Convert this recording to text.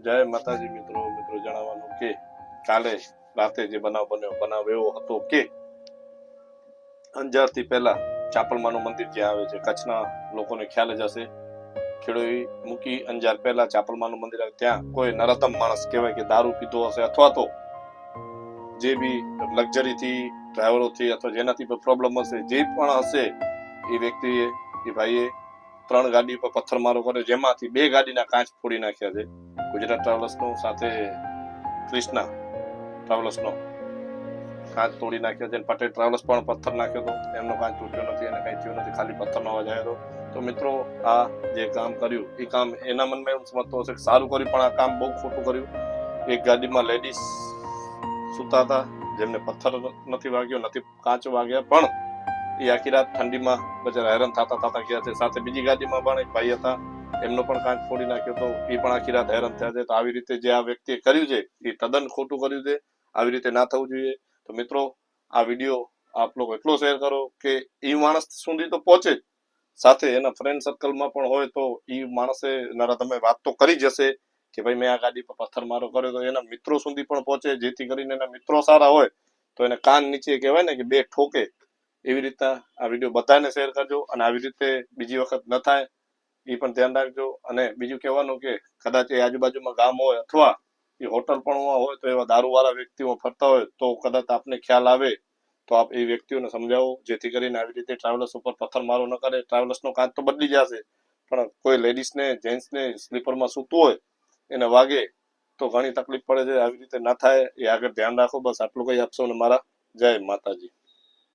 જય માતાજી મિત્રો જણાવવાનું કે કાલે રાતે જે બનાવ એવો હતો કે અંજારથી પહેલા ચાપલમાનું મંદિર જ્યાં આવે છે, કચ્છના લોકોને ખ્યાલ જ હશે. ખેડોઈ મૂકી અંજાર પહેલા ચાપલમાનું મંદિર આવે, ત્યાં કોઈ નરાધમ માણસ કહેવાય કે દારૂ પીતો હશે અથવા તો જે બી લક્ઝરીથી ડ્રાઈવરોથી અથવા જેનાથી પ્રોબ્લેમ હશે, જે પણ હશે, એ વ્યક્તિએ એ ભાઈએ 3 ગાડી પર પથ્થરમારો કર્યો, જેમાંથી 2 ગાડીના કાચ ફોડી નાખ્યા છે. ગુજરાત ટ્રાવેલર્સનો સાથે ક્રિષ્ના ટ્રાવેલર્સનો કાચ તોડી નાખ્યો છે. પટેલ ટ્રાવેલર્સ પણ પથ્થર નાખ્યો હતો, એમનો કાચ તૂટ્યો નથી અને કંઈ થયું નથી, ખાલી પથ્થરનો અવાજ આવ્યો હતો. તો મિત્રો, આ જે કામ કર્યું એ કામ એના મનમાં એવું સમજતો હશે કે સારું કર્યું, પણ આ કામ બહુ ખોટું કર્યું. એક ગાડીમાં લેડીઝ સુતા હતા, જેમને પથ્થર નથી વાગ્યો, નથી કાચ વાગ્યા, પણ એ આખી રાત ઠંડીમાં બજાર હેરાન થતા ગયા છે. સાથે બીજી ગાડીમાં પણ એક ભાઈ હતા, એમનો પણ કાચ ફોડી નાખ્યો તો એ પણ આખી રાત હેરાન થયા છે. તો આવી રીતે જે આ વ્યક્તિએ કર્યું છે એ તદ્દન ખોટું કર્યું છે. આવી રીતે ના થવું જોઈએ. તો મિત્રો, આ વિડીયો આપ લોકો એટલો શેર કરો કે એ માણસ સુધી તો પહોંચે, સાથે એના ફ્રેન્ડ સર્કલમાં પણ હોય તો એ માણસે તમે વાત તો કરી જશે કે ભાઈ મેં આ ગાડી પર પથ્થરમારો કર્યો, તો એના મિત્રો સુધી પણ પહોંચે, જેથી કરીને એના મિત્રો સારા હોય તો એને કાન નીચે કહેવાય ને કે 2 ઠોકે. એવી રીતના આ વિડીયો બધાને શેર કરજો અને આવી રીતે બીજી વખત ન થાય એ પણ ધ્યાન રાખજો. અને બીજું કહેવાનું કે કદાચ એ આજુબાજુમાં ગામ હોય અથવા એ હોટલ પણ હોય તો એવા દારૂવાળા વ્યક્તિઓ ફરતા હોય તો કદાચ આપને ખ્યાલ આવે તો આપ એ વ્યક્તિઓને સમજાવો, જેથી કરીને આવી રીતે ટ્રાવેલર્સ ઉપર પથ્થરમારો ન કરે. ટ્રાવેલર્સનો કાચ તો બદલી જશે, પણ કોઈ લેડીઝને જેન્ટ્સને સ્લીપરમાં સૂતું હોય એને વાગે તો ઘણી તકલીફ પડે છે. આવી રીતે ના થાય એ આગળ ધ્યાન રાખો. બસ આટલું કઈ આપશો ને મારા જય માતાજી.